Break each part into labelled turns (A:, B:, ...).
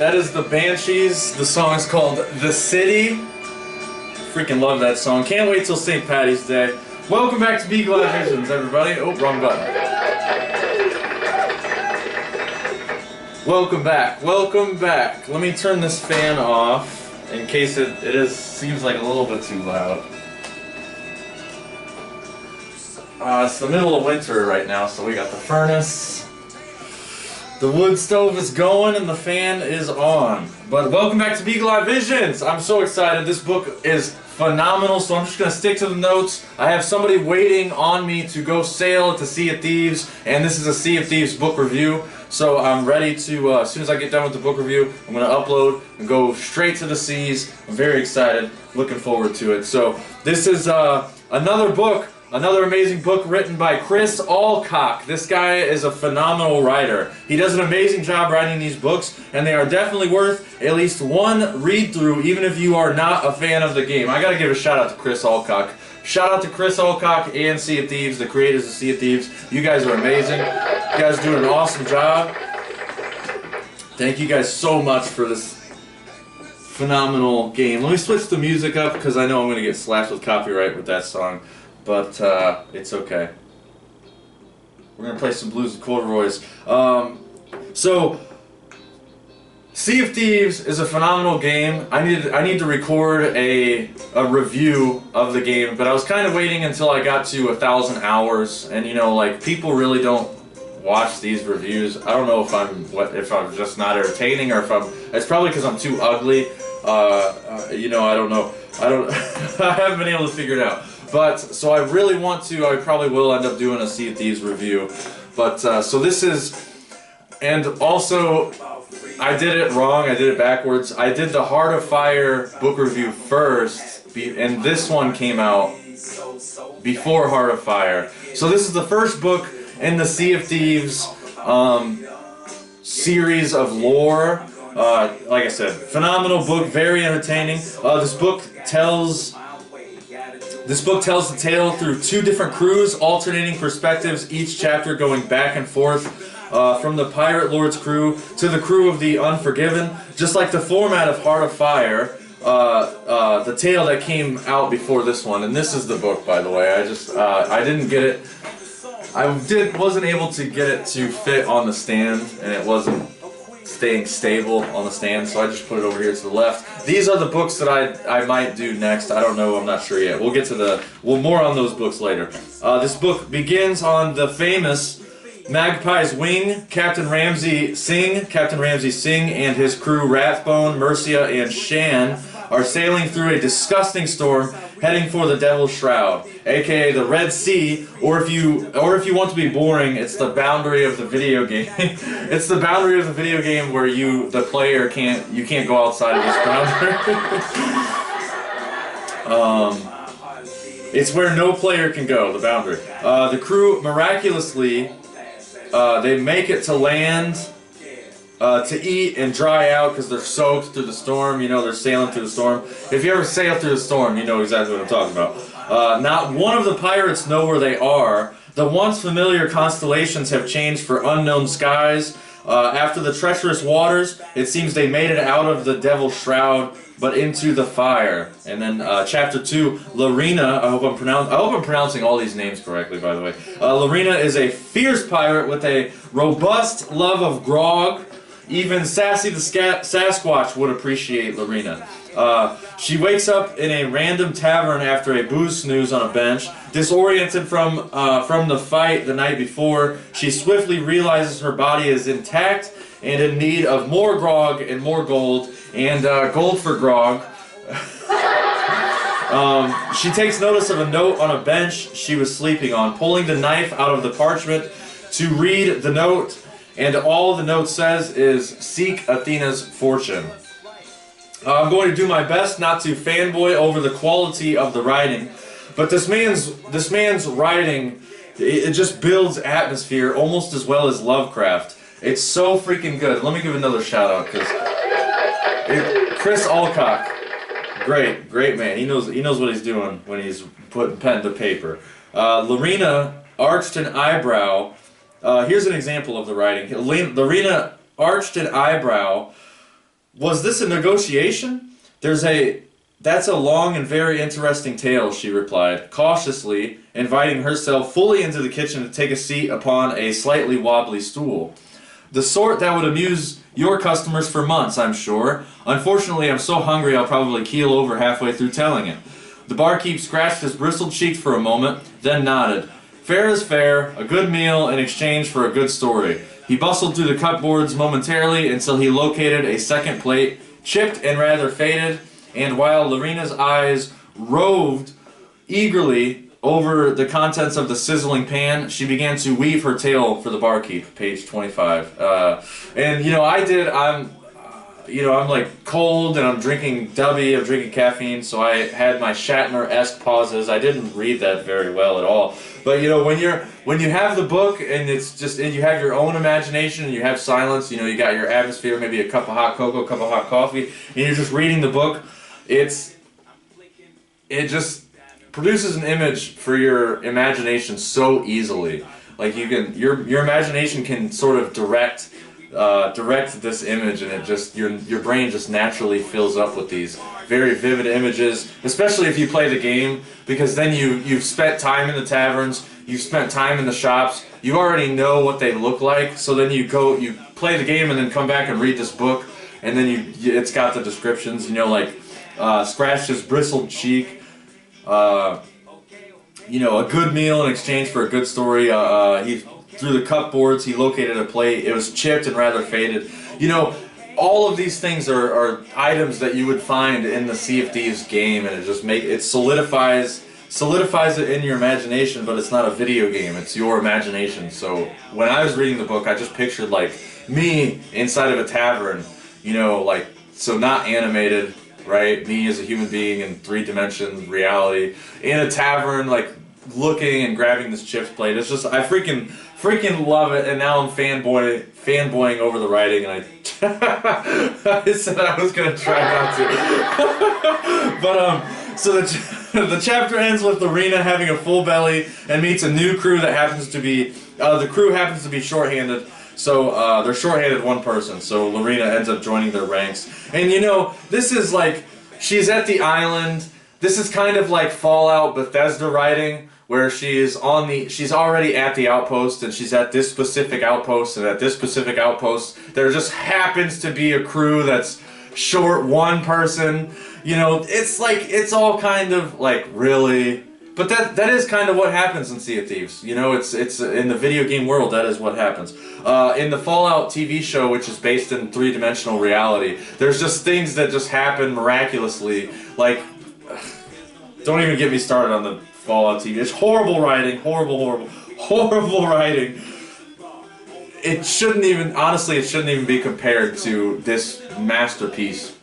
A: That is the Banshees. The song is called The City. Freaking love that song. Can't wait till St. Patty's Day. Welcome back to Beagle Eye Visions, everybody. Oh, wrong button. Welcome back. Welcome back. Let me turn this fan off in case it seems like a little bit too loud. It's the middle of winter right now, so we got the furnace. The wood stove is going and the fan is on. But welcome back to Beagle Eye Visions. I'm so excited. This book is phenomenal, so I'm just going to stick to the notes. I have somebody waiting on me to go sail at the Sea of Thieves, and this is a Sea of Thieves book review. So I'm ready to, as soon as I get done with the book review, I'm going to upload and go straight to the seas. I'm very excited. Looking forward to it. So this is another book. Another amazing book written by Chris Alcock. This guy is a phenomenal writer. He does an amazing job writing these books, and they are definitely worth at least one read-through, even if you are not a fan of the game. I gotta give a shout-out to Chris Alcock. Shout out to Chris Alcock and Sea of Thieves, the creators of Sea of Thieves. You guys are amazing. You guys are doing an awesome job. Thank you guys so much for this phenomenal game. Let me switch the music up, because I know I'm going to get slashed with copyright with that song. But it's okay. We're gonna play some blues and corduroys. So, Sea of Thieves is a phenomenal game. I need to record a review of the game, but I was kind of waiting until I got to 1,000 hours, and you know, like, people really don't watch these reviews. I don't know if I'm just not entertaining, or if it's probably because I'm too ugly. You know, I don't know. I haven't been able to figure it out. But, so I really want to, I probably will end up doing a Sea of Thieves review. But, so this is, and also, I did it wrong, I did it backwards. I did the Heart of Fire book review first, and this one came out before Heart of Fire. So this is the first book in the Sea of Thieves series of lore. Like I said, phenomenal book, very entertaining. This book tells the tale through two different crews, alternating perspectives, each chapter going back and forth, from the Pirate Lord's crew to the crew of the Unforgiven. Just like the format of Heart of Fire, the tale that came out before this one, and this is the book, by the way. I didn't get it. Wasn't able to get it to fit on the stand, and it wasn't staying stable on the stand, so I just put it over here to the left. These are the books that I might do next. I don't know, I'm not sure yet. We'll get to more on those books later. This book begins on the famous Magpie's Wing. Captain Ramsay Singh and his crew Rathbone, Mercia, and Shan are sailing through a disgusting storm, heading for the Devil's Shroud, aka the Red Sea, or if you want to be boring, it's the boundary of the video game. It's the boundary of the video game where the player can't go outside of this boundary. It's where no player can go, the boundary. The crew miraculously they make it to land. To eat and dry out because they're soaked through the storm. You know, they're sailing through the storm. If you ever sail through the storm, you know exactly what I'm talking about. Not one of the pirates know where they are. The once familiar constellations have changed for unknown skies. After the treacherous waters, it seems they made it out of the Devil's Shroud, but into the fire. And then Chapter 2, Larina, I hope I'm pronouncing all these names correctly, by the way. Larina is a fierce pirate with a robust love of grog. Even Sassy the Sasquatch would appreciate Larina. She wakes up in a random tavern after a booze snooze on a bench. Disoriented from the fight the night before, she swiftly realizes her body is intact and in need of more grog and more gold, and gold for grog. She takes notice of a note on a bench she was sleeping on, pulling the knife out of the parchment to read the note. And all the note says is, seek Athena's fortune. I'm going to do my best not to fanboy over the quality of the writing, but this man's writing, it just builds atmosphere almost as well as Lovecraft. It's so freaking good. Let me give another shout out, because Chris Alcock, great man. He knows what he's doing when he's putting pen to paper. Larina arched an eyebrow. Here's an example of the writing. Larina arched an eyebrow Was this a negotiation? That's a long and very interesting tale, she replied, cautiously, inviting herself fully into the kitchen to take a seat upon a slightly wobbly stool. The sort that would amuse your customers for months, I'm sure. Unfortunately, I'm so hungry I'll probably keel over halfway through telling it. The barkeep scratched his bristled cheeks for a moment, then nodded. Fair is fair, a good meal in exchange for a good story. He bustled through the cupboards momentarily until he located a second plate, chipped and rather faded, and while Lorena's eyes roved eagerly over the contents of the sizzling pan, she began to weave her tale for the barkeep, page 25. And, you know, I'm like cold and I'm drinking I'm drinking caffeine, so I had my Shatner-esque pauses. I didn't read that very well at all. But, you know, when you have the book and and you have your own imagination and you have silence, you know, you got your atmosphere, maybe a cup of hot cocoa, a cup of hot coffee, and you're just reading the book, it just produces an image for your imagination so easily. Like your imagination can sort of direct this image, and it just your brain just naturally fills up with these very vivid images, especially if you play the game, because then you've spent time in the taverns, you've spent time in the shops, you already know what they look like, so then you play the game and then come back and read this book, and then it's got the descriptions, you know, like scratched his bristled cheek, you know, a good meal in exchange for a good story. He through the cupboards, he located a plate. It was chipped and rather faded. You know, all of these things are items that you would find in the Sea of Thieves game, and it solidifies it in your imagination. But it's not a video game; it's your imagination. So when I was reading the book, I just pictured like me inside of a tavern. You know, like, so not animated, right? Me as a human being in 3-dimension reality in a tavern, like looking and grabbing this chips plate. It's just, I freaking love it, and now I'm fanboying over the writing, and I said I was gonna try not to. But so the chapter ends with Lorena having a full belly and meets a new crew that happens to be the crew happens to be shorthanded. So they're shorthanded one person. So Lorena ends up joining their ranks, and you know, this is like, she's at the island. This is kind of like Fallout Bethesda writing, where she's already at the outpost, and she's at this specific outpost, and at this specific outpost there just happens to be a crew that's short one person. You know, it's like, it's all kind of like, really, but that is kind of what happens in Sea of Thieves. You know, it's in the video game world, that is what happens. In the Fallout TV show, which is based in 3-dimensional reality, there's just things that just happen miraculously. Like, don't even get me started on the Fallout TV. It's horrible writing, horrible writing. It shouldn't even, honestly, it shouldn't even be compared to this masterpiece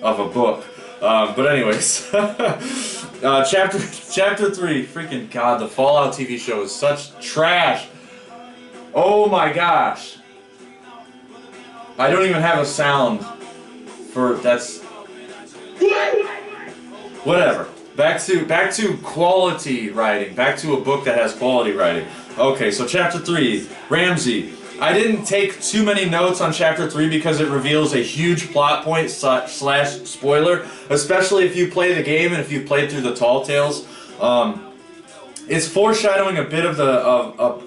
A: of a book. But anyways, chapter 3, freaking God, the Fallout TV show is such trash. Oh my gosh. I don't even have a sound for, that's, whatever. Back to quality writing. Back to a book that has quality writing. Okay, so chapter 3, Ramsey. I didn't take too many notes on chapter 3 because it reveals a huge plot point slash spoiler, especially if you play the game and if you've played through the Tall Tales. It's foreshadowing a bit of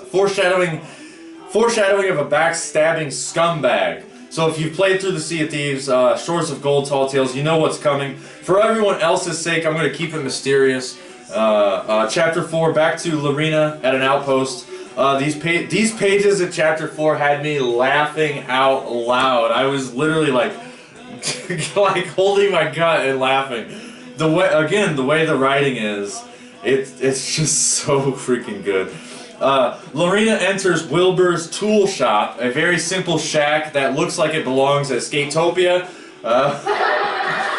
A: foreshadowing of a backstabbing scumbag. So if you've played through the Sea of Thieves, Shores of Gold, Tall Tales, you know what's coming. For everyone else's sake, I'm going to keep it mysterious. Chapter 4, back to Lorena at an outpost. These pages in chapter 4 had me laughing out loud. I was literally like, like holding my gut and laughing. The way the writing is, it's just so freaking good. Lorena enters Wilbur's tool shop, a very simple shack that looks like it belongs at Skatopia.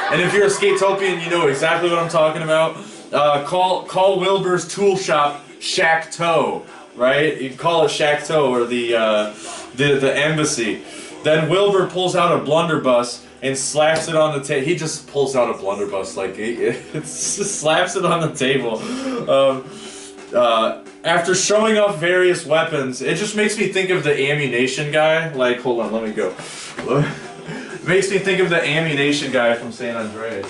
A: And if you're a Skatopian, you know exactly what I'm talking about. Call Wilbur's tool shop Shack-Toe, right? You can call it Shack-Toe, or the embassy. Then Wilbur pulls out a blunderbuss and slaps it on the table. He just pulls out a blunderbuss, like it just slaps it on the table. After showing off various weapons, it just makes me think of the ammunition guy. Like, hold on, let me go. makes me think of the ammunition guy from San Andreas.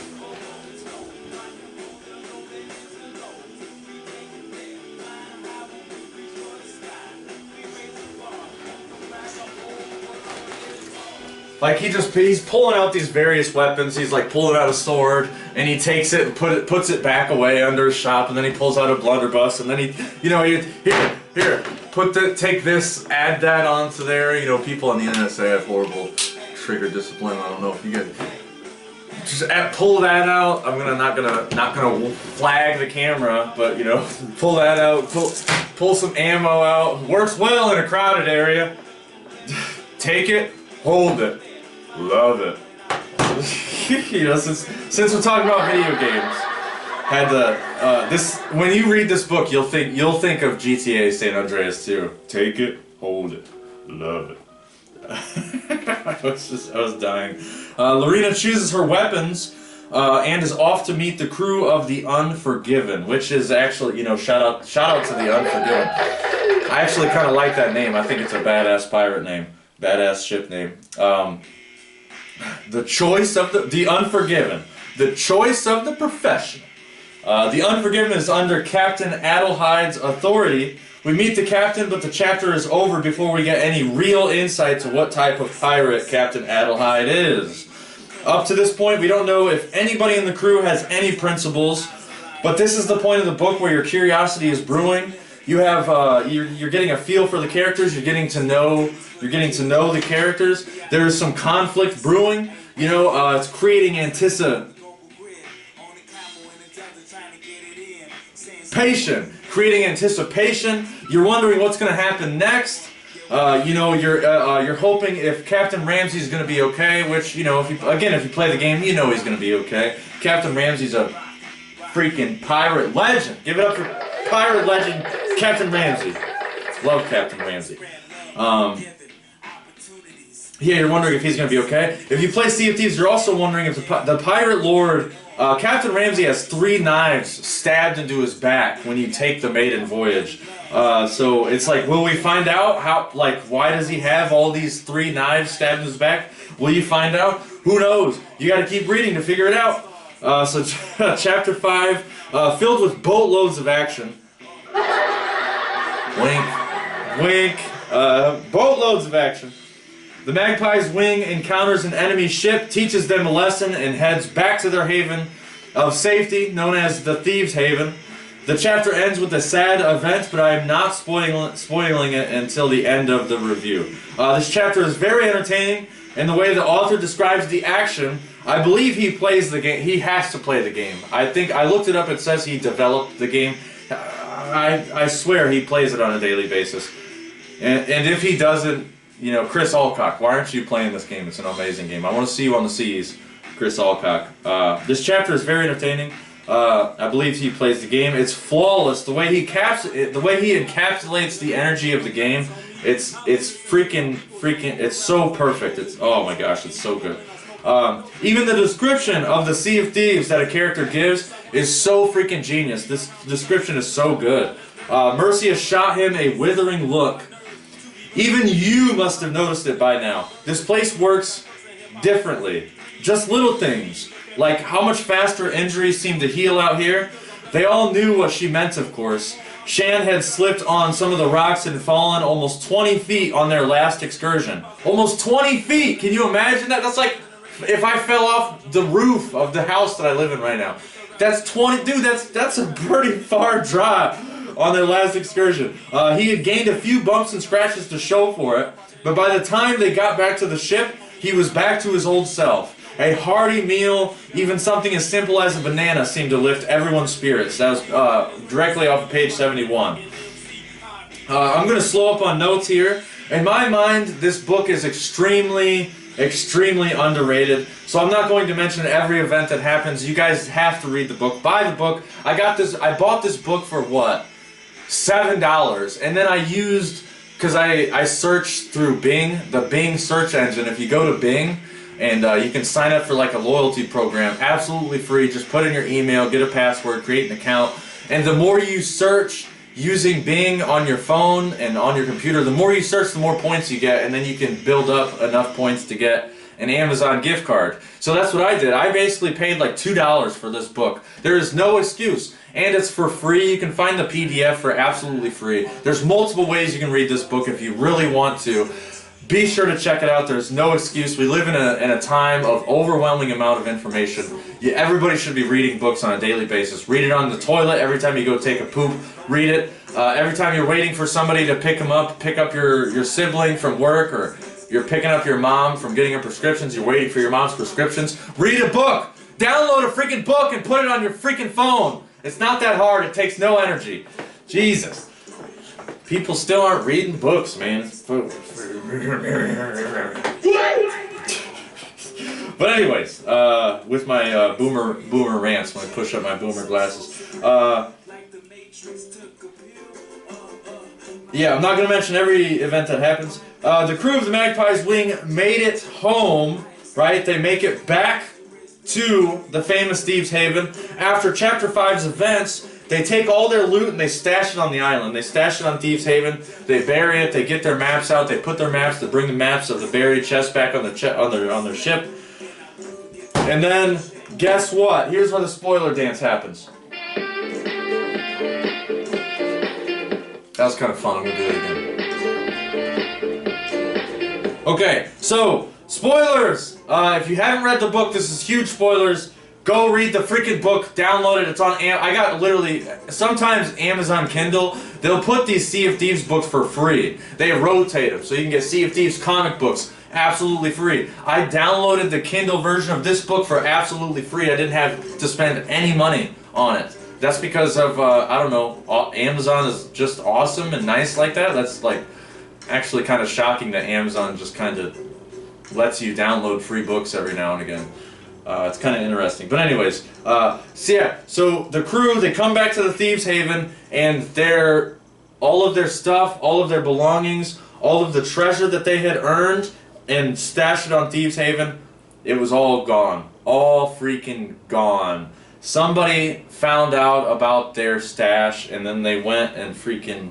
A: Like he's pulling out these various weapons. He's like pulling out a sword, and he takes it and puts it back away under his shop, and then he pulls out a blunderbuss, and then he, here, take this, add that onto there. You know, people on the internet say I have horrible trigger discipline. I don't know if you get just pull that out. I'm not gonna flag the camera, but you know, pull that out. Pull some ammo out. Works well in a crowded area. Take it, hold it. Love it. You know, since we're talking about video games, when you read this book, you'll think of GTA San Andreas too. Take it, hold it, love it. I was dying. Lorena chooses her weapons and is off to meet the crew of the Unforgiven, which is actually, you know, shout out to the Unforgiven. I actually kind of like that name. I think it's a badass pirate name, badass ship name. The choice of the Unforgiven, the choice of the professional. The Unforgiven is under Captain Adelhyde's authority. We meet the captain, but the chapter is over before we get any real insight to what type of pirate Captain Adelhyde is. Up to this point, we don't know if anybody in the crew has any principles, but this is the point of the book where your curiosity is brewing. You have you're getting a feel for the characters. You're getting to know the characters. There is some conflict brewing. You know, it's creating anticipation, creating anticipation. You're wondering what's going to happen next. You know, you're hoping if Captain Ramsey's going to be okay. Which, you know, if you play the game, you know he's going to be okay. Captain Ramsey's a freaking pirate legend. Give it up for pirate legend Captain Ramsey. Love Captain Ramsey. Yeah, you're wondering if he's going to be okay. If you play Sea of Thieves, you're also wondering if the pirate lord, Captain Ramsey, has 3 knives stabbed into his back when you take the maiden voyage. So it's like, will we find out why does he have all these 3 knives stabbed in his back? Will you find out? Who knows? You got to keep reading to figure it out. So chapter 5, filled with boatloads of action. Wink, wink. Boatloads of action. The Magpie's wing encounters an enemy ship, teaches them a lesson, and heads back to their haven of safety, known as the Thieves' Haven. The chapter ends with a sad event, but I am not spoiling it until the end of the review. This chapter is very entertaining, and the way the author describes the action, I believe he plays the game. He has to play the game. I think I looked it up. It says he developed the game. I swear he plays it on a daily basis. And if he doesn't, you know, Chris Alcock, why aren't you playing this game? It's an amazing game. I want to see you on the seas, Chris Alcock. This chapter is very entertaining. I believe he plays the game. It's flawless. The way he encapsulates the energy of the game, it's freaking. It's so perfect. Oh my gosh, it's so good. Even the description of the Sea of Thieves that a character gives is so freaking genius. This description is so good. Mercia shot him a withering look. Even you must have noticed it by now. This place works differently. Just little things, like how much faster injuries seem to heal out here. They all knew what she meant, of course. Shan had slipped on some of the rocks and fallen almost 20 feet on their last excursion. Almost 20 feet! Can you imagine that? That's like if I fell off the roof of the house that I live in right now. That's 20, dude, that's a pretty far drop on their last excursion. He had gained a few bumps and scratches to show for it, but by the time they got back to the ship, he was back to his old self. A hearty meal, even something as simple as a banana, seemed to lift everyone's spirits. That was directly off of page 71. I'm going to slow up on notes here. In my mind, this book is extremely underrated, so I'm not going to mention every event that happens. You guys have to read the book. Buy the book. I bought this book for what? $7, and then I used, because I searched through Bing, the Bing search engine. If you go to Bing, and you can sign up for like a loyalty program, absolutely free. Just put in your email, get a password, create an account, and the more you search using Bing on your phone and on your computer, the more you search, the more points you get, and then you can build up enough points to get an Amazon gift card. So that's what I did. I basically paid like $2 for this book. There is no excuse. And it's for free. You can find the PDF for absolutely free. There's multiple ways you can read this book if you really want to. Be sure to check it out. There's no excuse. We live in a time of overwhelming amount of information. Everybody should be reading books on a daily basis. Read it on the toilet every time you go take a poop. Read it every time you're waiting for somebody to pick up your sibling from work, or you're picking up your mom from getting her prescriptions. You're waiting for your mom's prescriptions. Read a book. Download a freaking book and put it on your freaking phone. It's not that hard. It takes no energy. Jesus. People still aren't reading books, man. But anyways, with my boomer rants when I push up my boomer glasses. Yeah, I'm not going to mention every event that happens. The crew of the Magpie's Wing made it home, right? They make it back to the famous Thieves Haven. After Chapter 5's events, they take all their loot and they stash it on the island. They stash it on Thieves Haven. They bury it. They get their maps out. They put their maps. They bring the maps of the buried chest back on their ship. And then, guess what? Here's where the spoiler dance happens. That was kind of fun. I'm gonna do it again. Okay, so spoilers. If you haven't read the book, this is huge spoilers. Go read the freaking book, download it, it's on I got literally, sometimes Amazon Kindle, they'll put these Sea of Thieves books for free. They rotate them, so you can get Sea of Thieves comic books absolutely free. I downloaded the Kindle version of this book for absolutely free. I didn't have to spend any money on it. That's because of, I don't know, Amazon is just awesome and nice like that. That's like, actually kind of shocking that Amazon just kind of lets you download free books every now and again. It's kind of interesting. But anyways, so the crew, they come back to the Thieves Haven, and all of their stuff, all of their belongings, all of the treasure that they had earned and stashed it on Thieves Haven, it was all gone. All freaking gone. Somebody found out about their stash, and then they went and freaking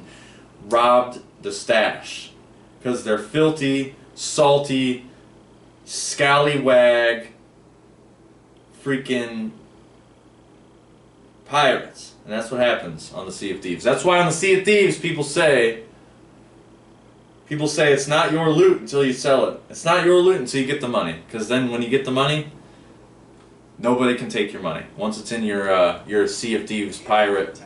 A: robbed the stash. Because they're filthy, salty, scallywag, freaking pirates. And that's what happens on the Sea of Thieves. That's why on the Sea of Thieves people say it's not your loot until you sell it. It's not your loot until you get the money. Because then when you get the money, nobody can take your money. Once it's in your Sea of Thieves pirate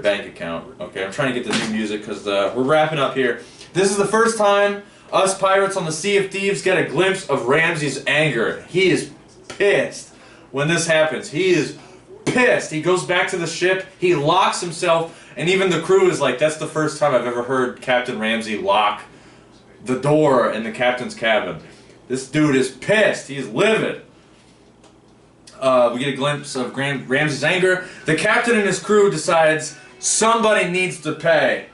A: bank account. Okay, I'm trying to get the new music because we're wrapping up here. This is the first time us pirates on the Sea of Thieves get a glimpse of Ramsey's anger. He is pissed when this happens. He is pissed. He goes back to the ship. He locks himself, and even the crew is like, that's the first time I've ever heard Captain Ramsey lock the door in the captain's cabin. This dude is pissed. He's livid. We get a glimpse of Ramsey's anger. The captain and his crew decides somebody needs to pay.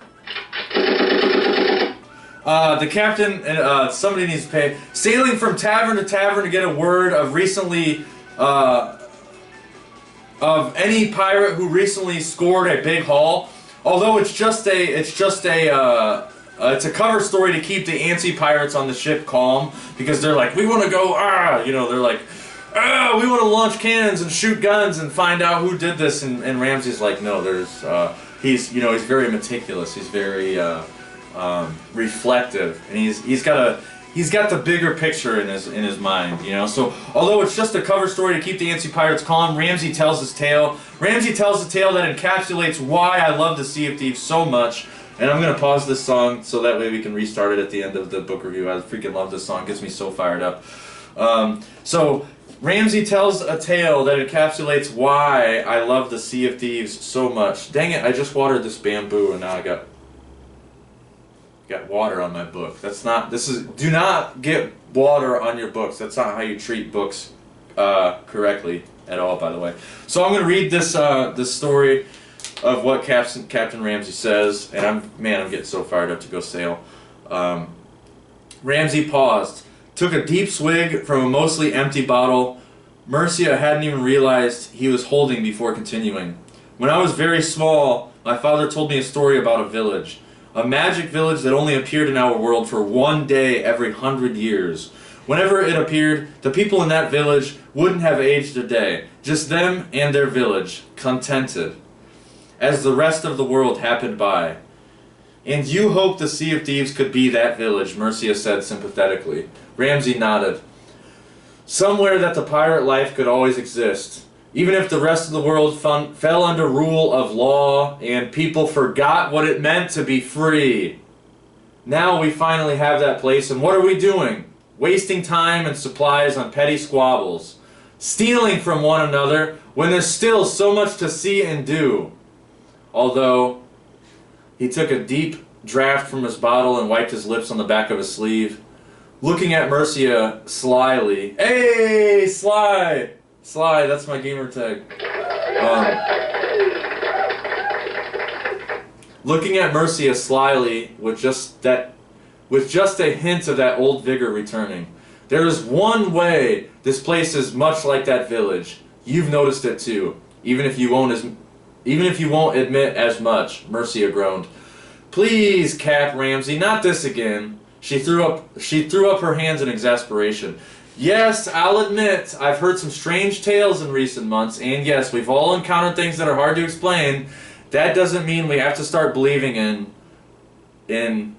A: The captain and somebody needs to pay. Sailing from tavern to tavern to get a word of recently, of any pirate who recently scored a big haul. Although it's a cover story to keep the antsy pirates on the ship calm, because they're like, we want to go, they're like, we want to launch cannons and shoot guns and find out who did this. And Ramsey's like, no, he's very meticulous. He's very reflective, and he's got the bigger picture in his mind, So although it's just a cover story to keep the antsy pirates calm, Ramsey tells his tale. Ramsey tells a tale that encapsulates why I love the Sea of Thieves so much. And I'm gonna pause this song so that way we can restart it at the end of the book review. I freaking love this song; it gets me so fired up. So Ramsey tells a tale that encapsulates why I love the Sea of Thieves so much. Dang it! I just watered this bamboo, and now I got water on my book. Do not get water on your books. That's not how you treat books correctly at all, by the way. So I'm going to read this story of what Captain Ramsey says, and I'm getting so fired up to go sail. Ramsey paused, took a deep swig from a mostly empty bottle Mercia hadn't even realized he was holding before continuing. When I was very small, my father told me a story about a village. A magic village that only appeared in our world for one day every 100 years. Whenever it appeared, the people in that village wouldn't have aged a day. Just them and their village, contented, as the rest of the world happened by. And you hoped the Sea of Thieves could be that village, Mercia said sympathetically. Ramsey nodded. Somewhere that the pirate life could always exist. Even if the rest of the world fell under rule of law and people forgot what it meant to be free. Now we finally have that place, and what are we doing? Wasting time and supplies on petty squabbles. Stealing from one another when there's still so much to see and do. Although, he took a deep draught from his bottle and wiped his lips on the back of his sleeve. Looking at Mercia slyly. Hey, Sly! Sly, that's my gamer tag. Looking at Mercia slyly with just a hint of that old vigor returning. There is one way this place is much like that village. You've noticed it too, even if you won't admit as much. Mercia groaned. Please, Cap Ramsey, not this again. She threw up her hands in exasperation. Yes, I'll admit, I've heard some strange tales in recent months, and yes, we've all encountered things that are hard to explain. That doesn't mean we have to start believing in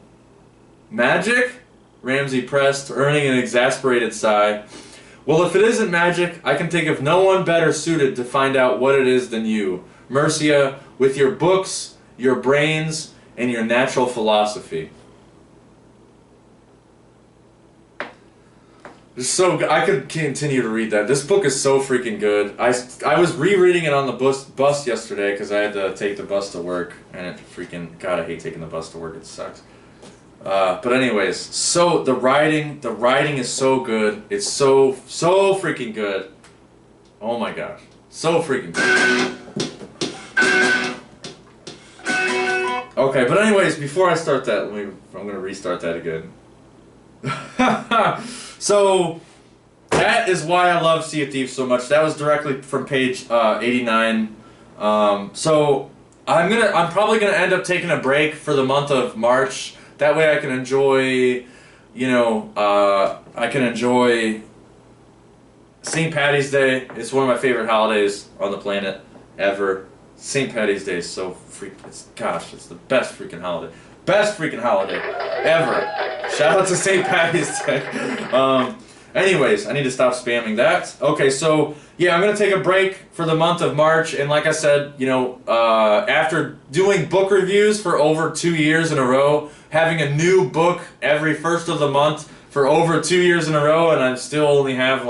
A: magic? Ramsey pressed, earning an exasperated sigh. Well, if it isn't magic, I can think of no one better suited to find out what it is than you. Mercia, with your books, your brains, and your natural philosophy. So I could continue to read that. This book is so freaking good. I was rereading it on the bus yesterday because I had to take the bus to work, and it freaking, God, I hate taking the bus to work. It sucks. But anyways, so the writing is so good. It's so freaking good. Oh my gosh, so freaking good. Okay, but anyways, before I start that, I'm gonna restart that again. So that is why I love Sea of Thieves so much. That was directly from page 89. So I'm probably gonna end up taking a break for the month of March. That way I can enjoy, I can enjoy St. Patty's Day. It's one of my favorite holidays on the planet ever. St. Patty's Day is so it's the best freaking holiday. Best freaking holiday ever. Shout out to St. Patty's Day. Anyways, I need to stop spamming that. Okay, so yeah, I'm gonna take a break for the month of March, and like I said, after doing book reviews for over 2 years in a row, having a new book every first of the month for over 2 years in a row, and I still only have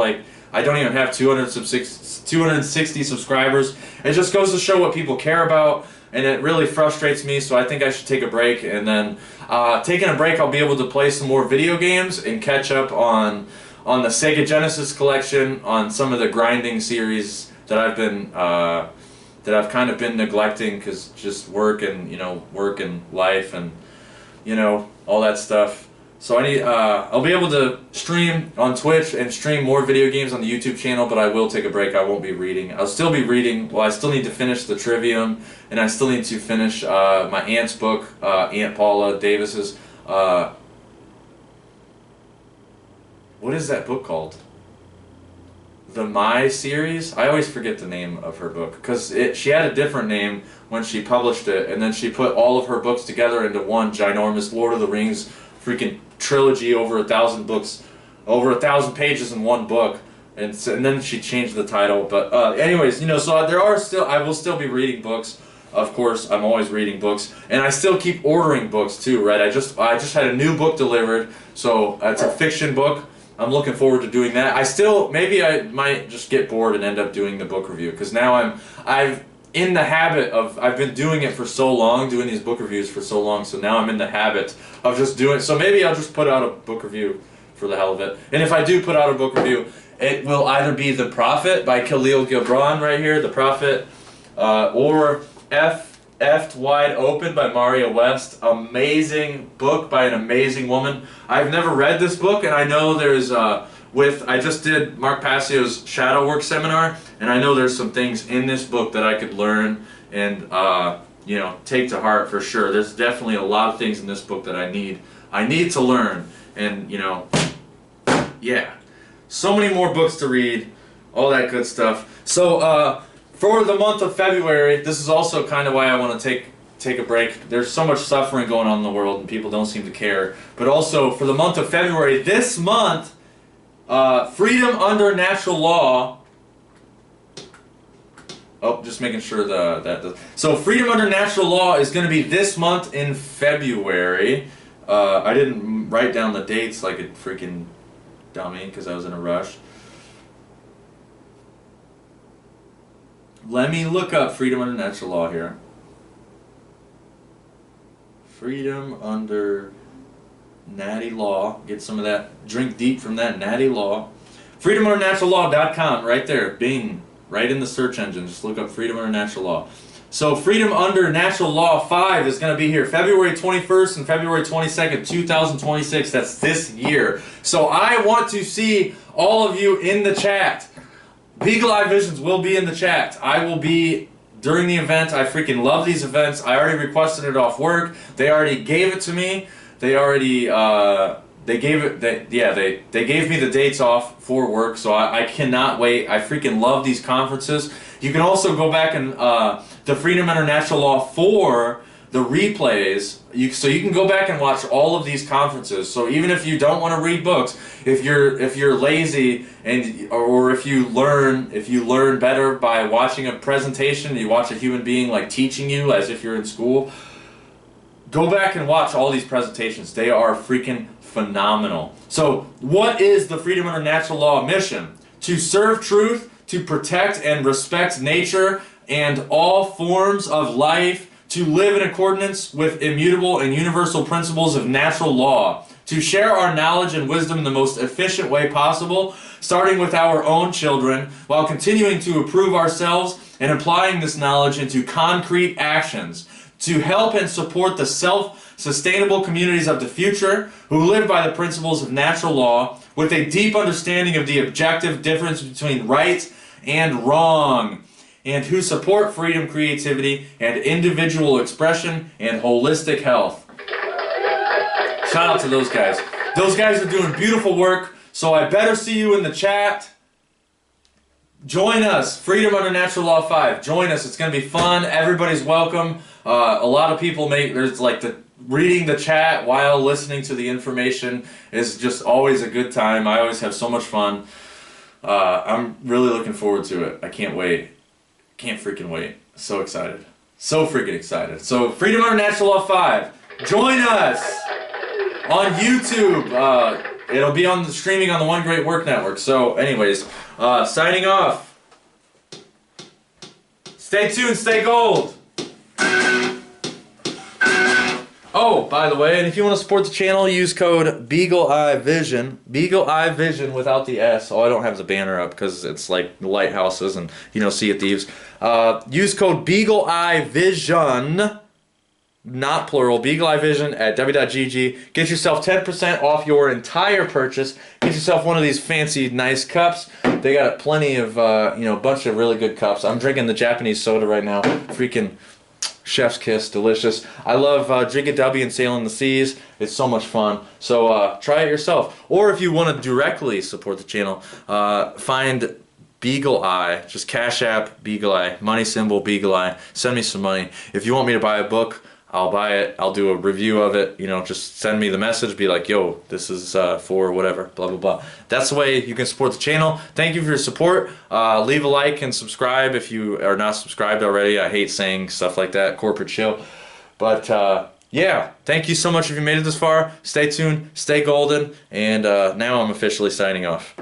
A: I don't even have 260 subscribers. It just goes to show what people care about, and it really frustrates me, so I think I should take a break, and then taking a break I'll be able to play some more video games and catch up on the Sega Genesis collection, on some of the grinding series that I've kind of been neglecting because just work and life and all that stuff. So I'll be able to stream on Twitch and stream more video games on the YouTube channel, but I will take a break. I won't be reading. I'll still be reading. Well, I still need to finish the Trivium, and I still need to finish my aunt's book, Aunt Paula Davis's. What is that book called? The My series? I always forget the name of her book because she had a different name when she published it, and then she put all of her books together into one ginormous Lord of the Rings freaking trilogy, over 1,000 books, over 1,000 pages in one book, and then she changed the title. But anyways, so I will still be reading books. Of course, I'm always reading books, and I still keep ordering books too, right? I just had a new book delivered, so it's a fiction book. I'm looking forward to doing that. Maybe I might just get bored and end up doing the book review, because now I've in the habit of, I've been doing it for so long, doing these book reviews for so long, so now I'm in the habit of just doing, so maybe I'll just put out a book review for the hell of it. And if I do put out a book review, it will either be The Prophet by Khalil Gibran right here, The Prophet, or F'd Wide Open by Maria West. Amazing book by an amazing woman. I've never read this book, and I know there's I just did Mark Passio's shadow work seminar, and I know there's some things in this book that I could learn and take to heart for sure. There's definitely a lot of things in this book that I need to learn, and yeah, so many more books to read, all that good stuff. So for the month of February, this is also kind of why I want to take a break. There's so much suffering going on in the world and people don't seem to care. But also for the month of February, this month, freedom under natural law. Oh, just making sure so freedom under natural law is going to be this month in February. I didn't write down the dates like a freaking dummy because I was in a rush. Let me look up freedom under natural law here. Freedom under natty law. Get some of that. Drink deep from that natty law. FreedomUnderNaturalLaw.com, right there. Bing. Right in the search engine. Just look up Freedom Under Natural Law. So Freedom Under Natural Law 5 is going to be here February 21st and February 22nd, 2026. That's this year. So I want to see all of you in the chat. Beagle Eye Visions will be in the chat. I will be during the event. I freaking love these events. I already requested it off work. They already gave it to me. They already... They gave me the dates off for work, so I cannot wait. I freaking love these conferences. You can also go back and the Freedom Under Natural Law 4, the replays. So you can go back and watch all of these conferences. So even if you don't want to read books, if you're lazy or if you learn better by watching a presentation, you watch a human being like teaching you as if you're in school. Go back and watch all these presentations. They are freaking phenomenal. So, what is the Freedom Under Natural Law mission? To serve truth, to protect and respect nature and all forms of life, to live in accordance with immutable and universal principles of natural law, to share our knowledge and wisdom in the most efficient way possible, starting with our own children, while continuing to improve ourselves and applying this knowledge into concrete actions, to help and support the self-sustainable communities of the future who live by the principles of natural law with a deep understanding of the objective difference between right and wrong, and who support freedom, creativity, and individual expression and holistic health. Shout out to those guys. Those guys are doing beautiful work, so I better see you in the chat. Join us, Freedom Under Natural Law 5. Join us. It's going to be fun. Everybody's welcome. A lot of people there's like reading the chat while listening to the information is just always a good time. I always have so much fun. I'm really looking forward to it. I can't wait. Can't freaking wait. So excited. So freaking excited. So Freedom Under Natural Law 5. Join us on YouTube. It'll be on the streaming on the One Great Work Network. So anyways, signing off. Stay tuned, stay gold. Oh, by the way, and if you want to support the channel, use code BeagleEyeVision. BeagleEyeVision without the S. Oh, I don't have the banner up because it's like the lighthouses and, Sea of Thieves. Use code BeagleEyeVision, not plural, BeagleEyeVision at w.gg. Get yourself 10% off your entire purchase. Get yourself one of these fancy, nice cups. They got plenty of, a bunch of really good cups. I'm drinking the Japanese soda right now. Freaking chef's kiss, delicious. I love drinking W and sailing the seas. It's so much fun. So try it yourself. Or if you want to directly support the channel, find Beagle Eye. Just Cash App Beagle Eye. Money symbol Beagle Eye. Send me some money. If you want me to buy a book, I'll buy it. I'll do a review of it. Just send me the message. Be like, yo, this is for whatever, blah, blah, blah. That's the way you can support the channel. Thank you for your support. Leave a like and subscribe if you are not subscribed already. I hate saying stuff like that, corporate shill. But, yeah, thank you so much if you made it this far. Stay tuned, stay golden, and now I'm officially signing off.